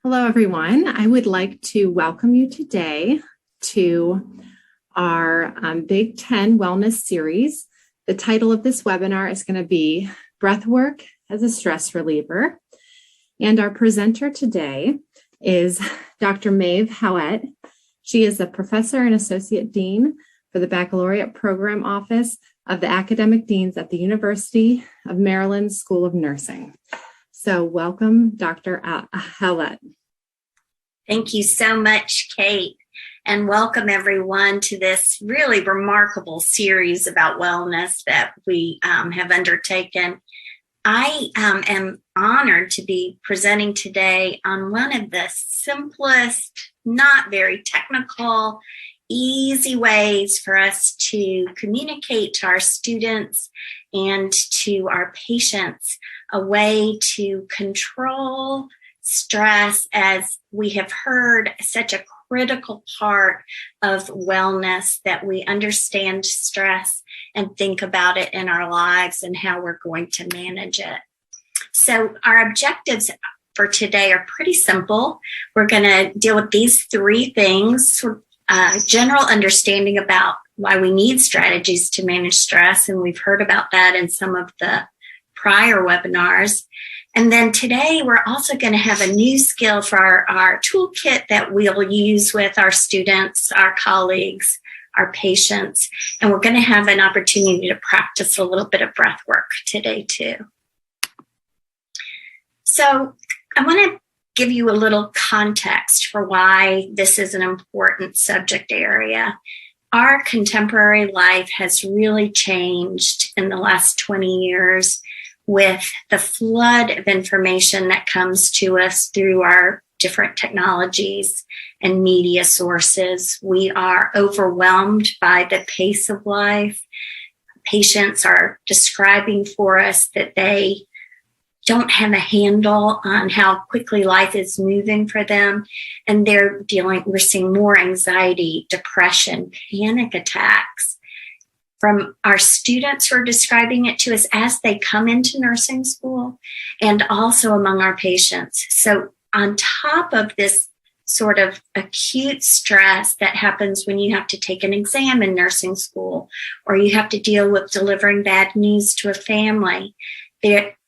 Hello, everyone. I would like to welcome you today to our Big 10 Wellness Series. The title of this webinar is going to be Breathwork as a Stress Reliever. And our presenter today is Dr. Maeve Howett. She is a professor and associate dean for the Baccalaureate Program Office of the Academic Deans at the University of Maryland School of Nursing. So welcome, Dr. Howett. Thank you so much, Kate, and welcome everyone to this really remarkable series about wellness that we have undertaken. I am honored to be presenting today on one of the simplest, not very technical, easy ways for us to communicate to our students and to our patients, a way to control stress, as we have heard, such a critical part of wellness, that we understand stress and think about it in our lives and how we're going to manage it. So our objectives for today are pretty simple. We're going to deal with these three things: general understanding about why we need strategies to manage stress, and we've heard about that in some of the prior webinars. And then today, we're also going to have a new skill for our toolkit that we'll use with our students, our colleagues, our patients. And we're going to have an opportunity to practice a little bit of breath work today, too. So I want to give you a little context for why this is an important subject area. Our contemporary life has really changed in the last 20 years. With the flood of information that comes to us through our different technologies and media sources, we are overwhelmed by the pace of life. Patients are describing for us that they don't have a handle on how quickly life is moving for them, and we're seeing more anxiety, depression, panic attacks. From our students who are describing it to us as they come into nursing school, and also among our patients. So on top of this sort of acute stress that happens when you have to take an exam in nursing school, or you have to deal with delivering bad news to a family,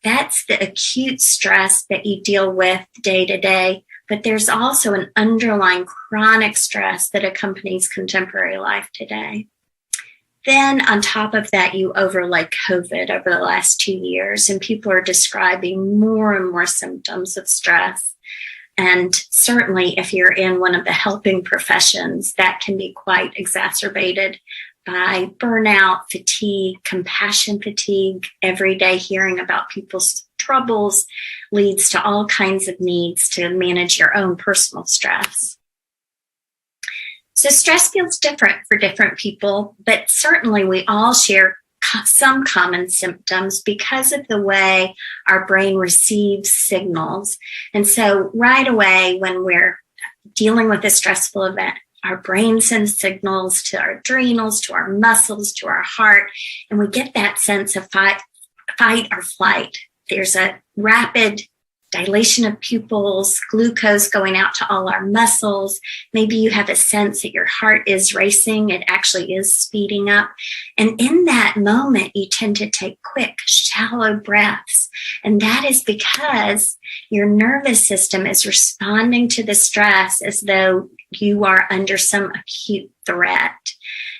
that's the acute stress that you deal with day to day. But there's also an underlying chronic stress that accompanies contemporary life today. Then on top of that, you overlay COVID over the last 2 years, and people are describing more and more symptoms of stress. And certainly if you're in one of the helping professions, that can be quite exacerbated by burnout, fatigue, compassion fatigue. Every day hearing about people's troubles leads to all kinds of needs to manage your own personal stress. So stress feels different for different people, but certainly we all share some common symptoms because of the way our brain receives signals. And so right away, when we're dealing with a stressful event, our brain sends signals to our adrenals, to our muscles, to our heart, and we get that sense of fight or flight. There's a rapid dilation of pupils, glucose going out to all our muscles. Maybe you have a sense that your heart is racing. It actually is speeding up. And in that moment, you tend to take quick, shallow breaths. And that is because your nervous system is responding to the stress as though you are under some acute threat.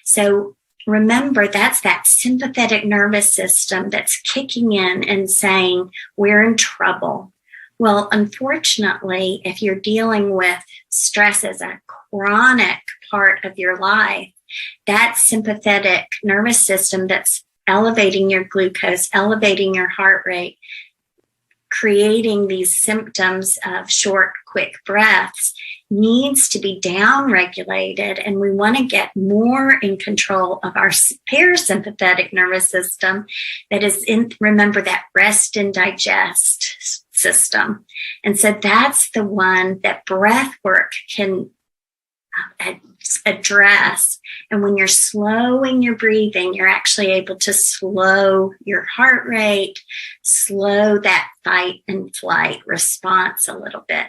So remember, that's that sympathetic nervous system that's kicking in and saying, we're in trouble. Well, unfortunately, if you're dealing with stress as a chronic part of your life, that sympathetic nervous system that's elevating your glucose, elevating your heart rate, creating these symptoms of short, quick breaths, needs to be down-regulated, and we want to get more in control of our parasympathetic nervous system that is in, remember, that rest and digest system. And so that's the one that breath work can address. And when you're slowing your breathing, you're actually able to slow your heart rate, slow that fight and flight response a little bit.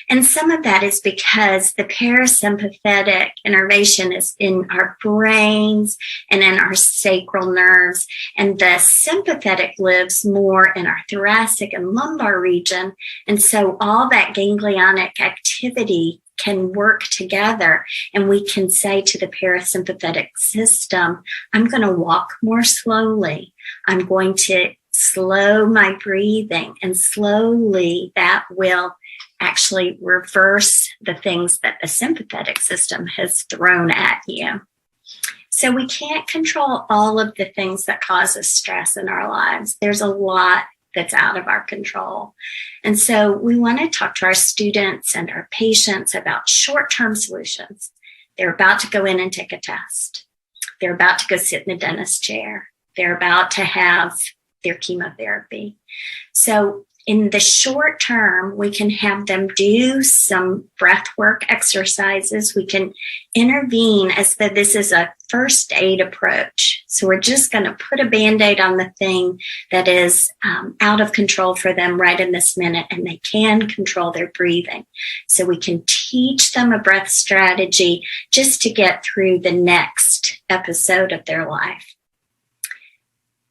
And some of that is because the parasympathetic innervation is in our brains and in our sacral nerves, and the sympathetic lives more in our thoracic and lumbar region. And so all that ganglionic activity can work together, and we can say to the parasympathetic system, I'm going to walk more slowly. I'm going to slow my breathing, and slowly that will actually reverse the things that the sympathetic system has thrown at you. So we can't control all of the things that cause us stress in our lives. There's a lot that's out of our control. And so we want to talk to our students and our patients about short-term solutions. They're about to go in and take a test. They're about to go sit in the dentist chair. They're about to have their chemotherapy. So in the short term, we can have them do some breath work exercises. We can intervene as though this is a first aid approach. So we're just going to put a Band-Aid on the thing that is out of control for them right in this minute, and they can control their breathing. So we can teach them a breath strategy just to get through the next episode of their life.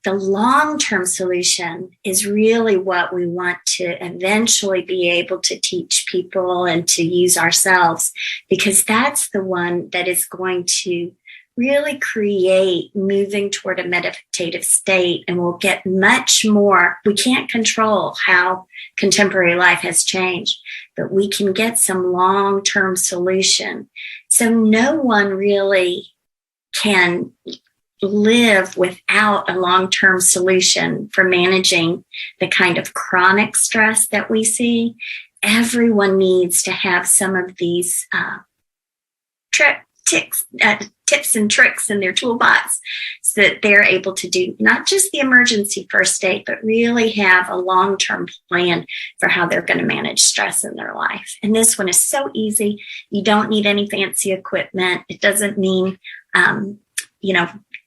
The long-term solution is really what we want to eventually be able to teach people and to use ourselves, because that's the one that is going to really create moving toward a meditative state, and we'll get much more. We can't control how contemporary life has changed, but we can get some long-term solution. So no one really can live without a long-term solution for managing the kind of chronic stress that we see. Everyone needs to have some of these tips and tricks in their toolbox so that they're able to do not just the emergency first aid, but really have a long-term plan for how they're going to manage stress in their life. And this one is so easy. You don't need any fancy equipment. It doesn't mean,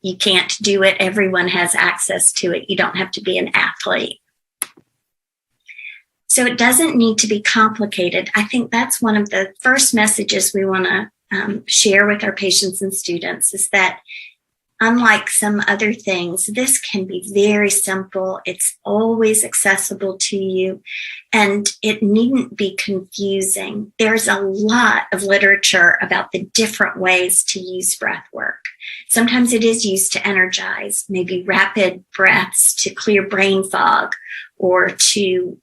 you can't do it. Everyone has access to it. You don't have to be an athlete. So it doesn't need to be complicated. I think that's one of the first messages we want to share with our patients and students, is that unlike some other things, this can be very simple. It's always accessible to you, and it needn't be confusing. There's a lot of literature about the different ways to use breath work. Sometimes it is used to energize, maybe rapid breaths to clear brain fog or to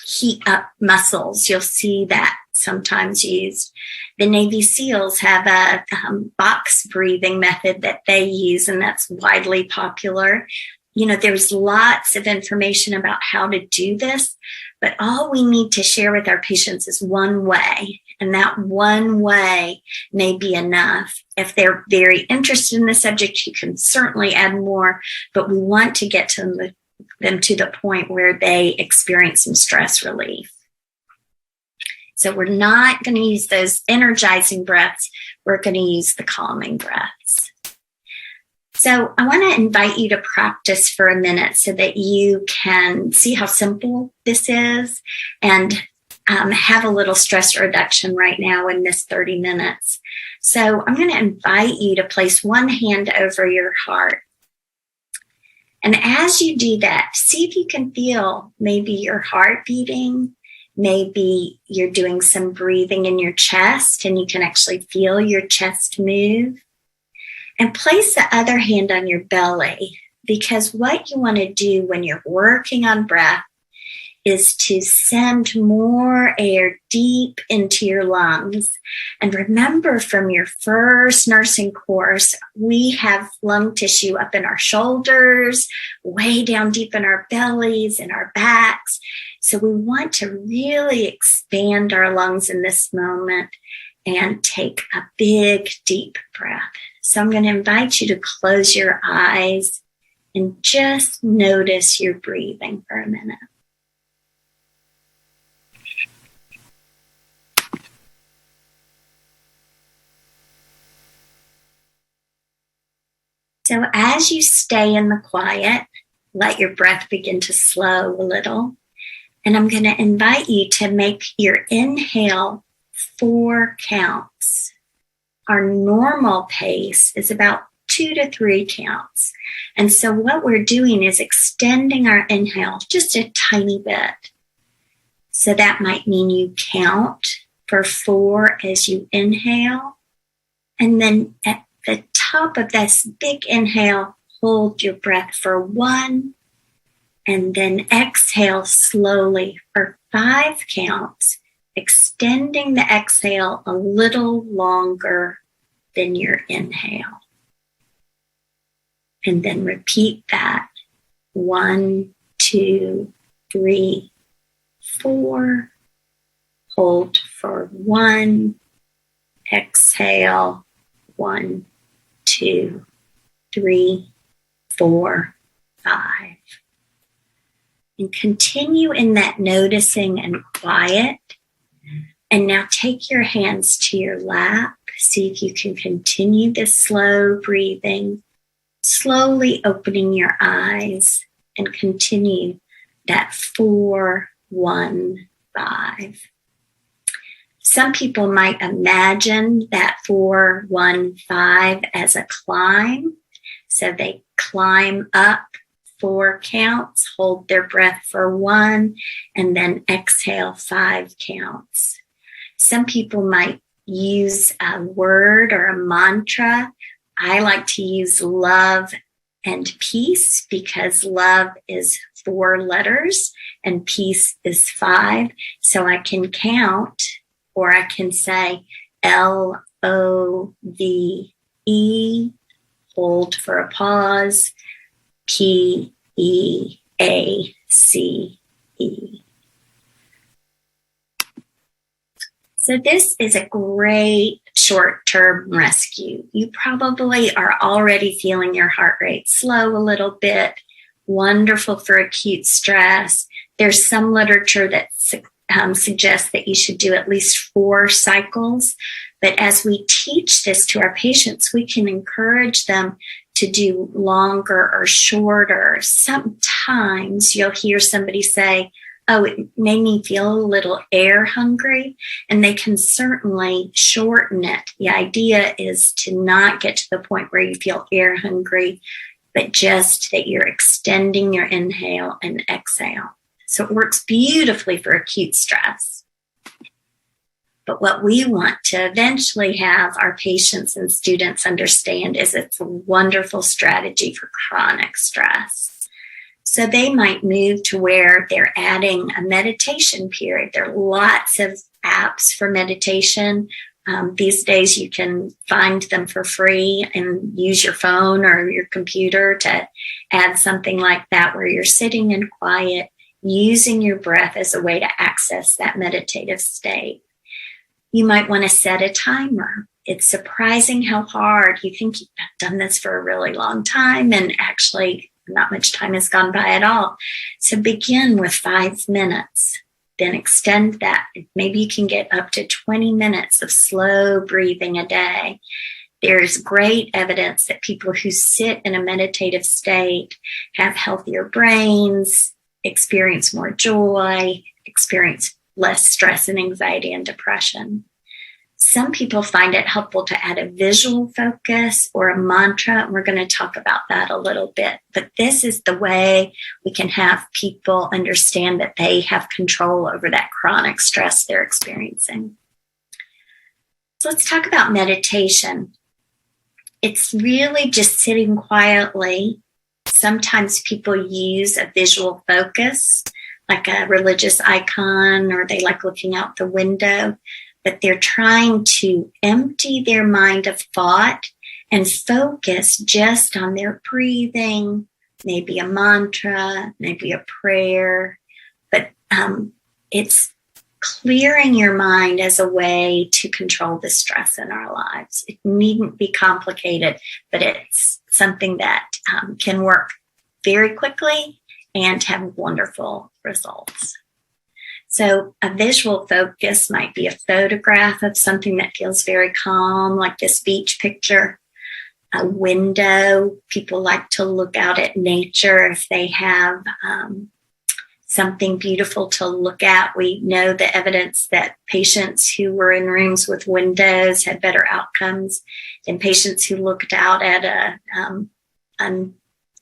heat up muscles. You'll see that sometimes used. The Navy SEALs have a box breathing method that they use, and that's widely popular. There's lots of information about how to do this, but all we need to share with our patients is one way, and that one way may be enough. If they're very interested in the subject, you can certainly add more, but we want to get to them to the point where they experience some stress relief. So we're not going to use those energizing breaths. We're going to use the calming breaths. So I want to invite you to practice for a minute so that you can see how simple this is and have a little stress reduction right now in this 30 minutes. So I'm going to invite you to place one hand over your heart. And as you do that, see if you can feel maybe your heart beating. Maybe you're doing some breathing in your chest and you can actually feel your chest move. And place the other hand on your belly, because what you want to do when you're working on breath is to send more air deep into your lungs. And remember, from your first nursing course, we have lung tissue up in our shoulders, way down deep in our bellies and our backs. So we want to really expand our lungs in this moment and take a big, deep breath. So I'm going to invite you to close your eyes and just notice your breathing for a minute. So as you stay in the quiet, let your breath begin to slow a little. And I'm going to invite you to make your inhale 4 counts. Our normal pace is about 2 to 3 counts. And so what we're doing is extending our inhale just a tiny bit. So that might mean you count for 4 as you inhale. And then at the top of this big inhale, hold your breath for 1. And then exhale slowly for 5 counts, extending the exhale a little longer than your inhale. And then repeat that. 1, 2, 3, 4. Hold for 1. Exhale. 1, 2, 3, 4, 5. And continue in that noticing and quiet. And now take your hands to your lap. See if you can continue this slow breathing, slowly opening your eyes, and continue that 4, 1, 5. Some people might imagine that 4, 1, 5 as a climb. So they climb up 4 counts, hold their breath for 1, and then exhale 5 counts. Some people might use a word or a mantra. I like to use love and peace because love is 4 letters and peace is 5. So I can count, or I can say LOVE, hold for a pause, PEACE. So this is a great short-term rescue. You probably are already feeling your heart rate slow a little bit. Wonderful for acute stress. There's some literature that suggests that you should do at least 4 cycles. But as we teach this to our patients, we can encourage them to do longer or shorter. Sometimes you'll hear somebody say, oh, it made me feel a little air hungry, and they can certainly shorten it. The idea is to not get to the point where you feel air hungry, but just that you're extending your inhale and exhale. So it works beautifully for acute stress. But what we want to eventually have our patients and students understand is it's a wonderful strategy for chronic stress. So they might move to where they're adding a meditation period. There are lots of apps for meditation. These days you can find them for free and use your phone or your computer to add something like that where you're sitting in quiet, using your breath as a way to access that meditative state. You might want to set a timer. It's surprising how hard you think you've done this for a really long time, and actually not much time has gone by at all. So begin with 5 minutes, then extend that. Maybe you can get up to 20 minutes of slow breathing a day. There's great evidence that people who sit in a meditative state have healthier brains, experience more joy, experience less stress and anxiety and depression. Some people find it helpful to add a visual focus or a mantra, and we're going to talk about that a little bit. But this is the way we can have people understand that they have control over that chronic stress they're experiencing. So let's talk about meditation. It's really just sitting quietly. Sometimes people use a visual focus, like a religious icon, or they like looking out the window, but they're trying to empty their mind of thought and focus just on their breathing, maybe a mantra, maybe a prayer, but it's clearing your mind as a way to control the stress in our lives. It needn't be complicated, but it's something that can work very quickly and have wonderful results. So a visual focus might be a photograph of something that feels very calm, like this beach picture. a window. People like to look out at nature if they have something beautiful to look at. We know the evidence that patients who were in rooms with windows had better outcomes than patients who looked out at a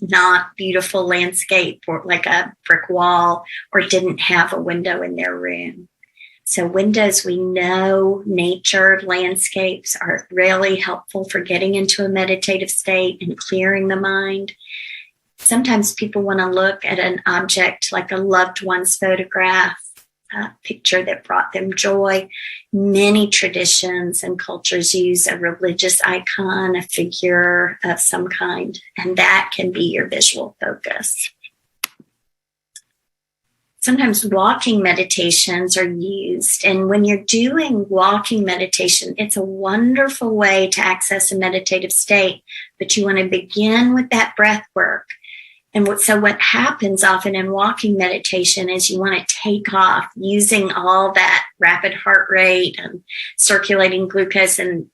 not beautiful landscape or like a brick wall or didn't have a window in their room. So windows, we know nature landscapes are really helpful for getting into a meditative state and clearing the mind. Sometimes people want to look at an object like a loved one's photograph, a picture that brought them joy. Many traditions and cultures use a religious icon, a figure of some kind, and that can be your visual focus. Sometimes walking meditations are used, and when you're doing walking meditation, it's a wonderful way to access a meditative state, but you want to begin with that breath work. And so what happens often in walking meditation is you want to take off using all that rapid heart rate and circulating glucose and,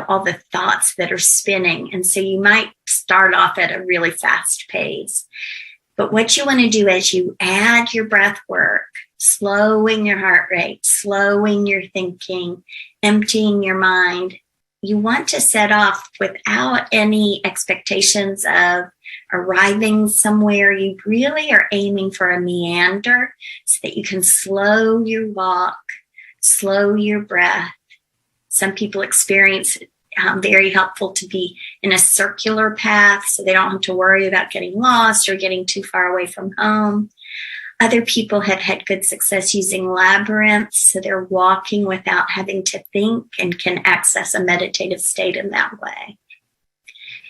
all the thoughts that are spinning. And so you might start off at a really fast pace. But what you want to do as you add your breath work, slowing your heart rate, slowing your thinking, emptying your mind, you want to set off without any expectations of arriving somewhere. You really are aiming for a meander so that you can slow your walk, slow your breath. Some people experience very helpful to be in a circular path so they don't have to worry about getting lost or getting too far away from home. Other people have had good success using labyrinths, so they're walking without having to think and can access a meditative state in that way.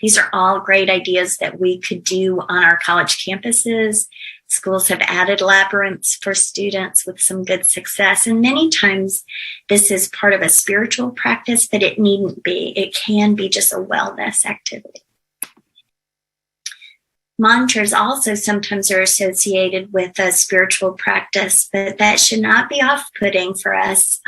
These are all great ideas that we could do on our college campuses. Schools have added labyrinths for students with some good success. And many times this is part of a spiritual practice, but it needn't be. It can be just a wellness activity. Mantras also sometimes are associated with a spiritual practice, but that should not be off-putting for us.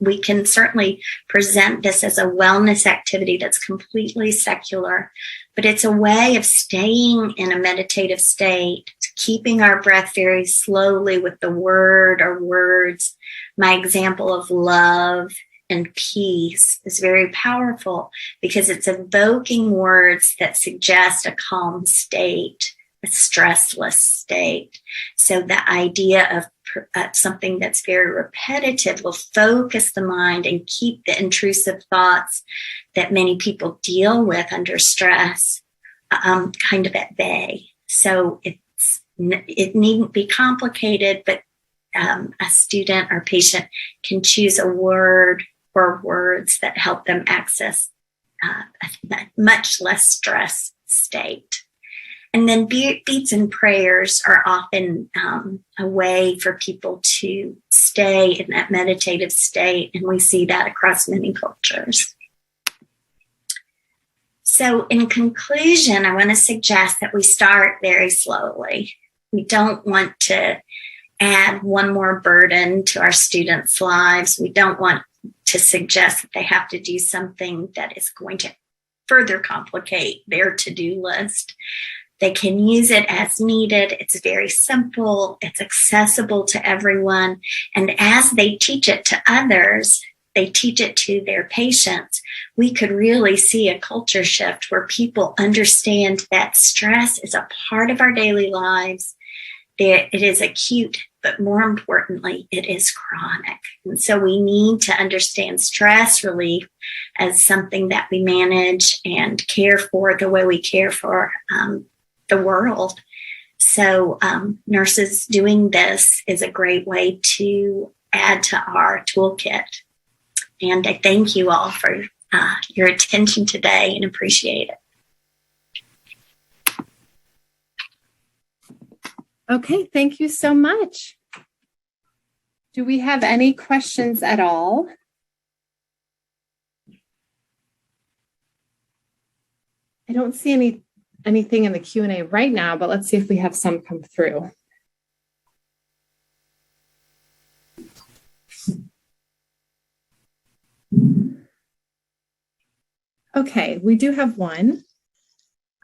We can certainly present this as a wellness activity that's completely secular, but it's a way of staying in a meditative state, keeping our breath very slowly with the word or words. My example of love and peace is very powerful because it's evoking words that suggest a calm state, a stressless state. So the idea of something that's very repetitive will focus the mind and keep the intrusive thoughts that many people deal with under stress kind of at bay. So it needn't be complicated, but a student or patient can choose a word or words that help them access a much less stress state. And then beats and prayers are often a way for people to stay in that meditative state, and we see that across many cultures. So in conclusion, I want to suggest that we start very slowly. We don't want to add one more burden to our students' lives. We don't want to suggest that they have to do something that is going to further complicate their to-do list. They can use it as needed. It's very simple. It's accessible to everyone. And as they teach it to others, they teach it to their patients. We could really see a culture shift where people understand that stress is a part of our daily lives. It is acute, but more importantly, it is chronic. And so we need to understand stress relief as something that we manage and care for the way we care for the world. So nurses doing this is a great way to add to our toolkit. And I thank you all for your attention today and appreciate it. Okay, thank you so much. Do we have any questions at all? I don't see anything in the Q&A right now, but let's see if we have some come through. Okay, we do have one.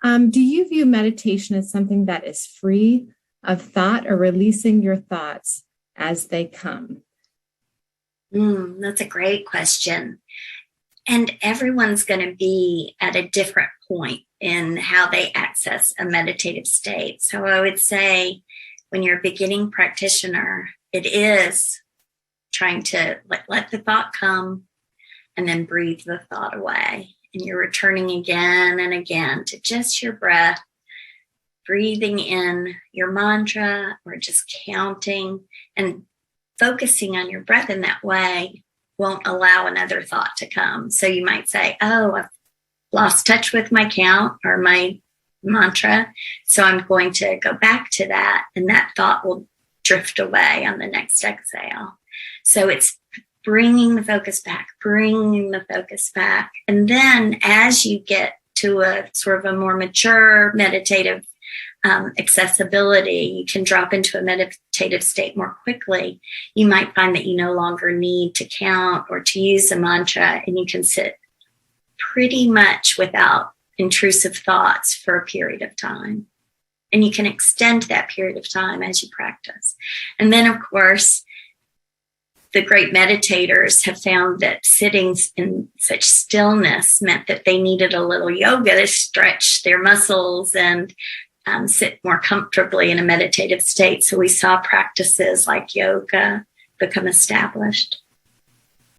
Do you view meditation as something that is free of thought or releasing your thoughts as they come? That's a great question. And everyone's going to be at a different point in how they access a meditative state. So I would say when you're a beginning practitioner, it is trying to let the thought come and then breathe the thought away. And you're returning again and again to just your breath, breathing in your mantra or just counting and focusing on your breath in that way won't allow another thought to come. So you might say, oh, I've lost touch with my count or my mantra. So I'm going to go back to that, and that thought will drift away on the next exhale. So it's bringing the focus back. And then as you get to a sort of a more mature meditative accessibility, you can drop into a meditative state more quickly. You might find that you no longer need to count or to use a mantra, and you can sit pretty much without intrusive thoughts for a period of time. And you can extend that period of time as you practice. And then, of course, the great meditators have found that sitting in such stillness meant that they needed a little yoga to stretch their muscles and sit more comfortably in a meditative state. So we saw practices like yoga become established.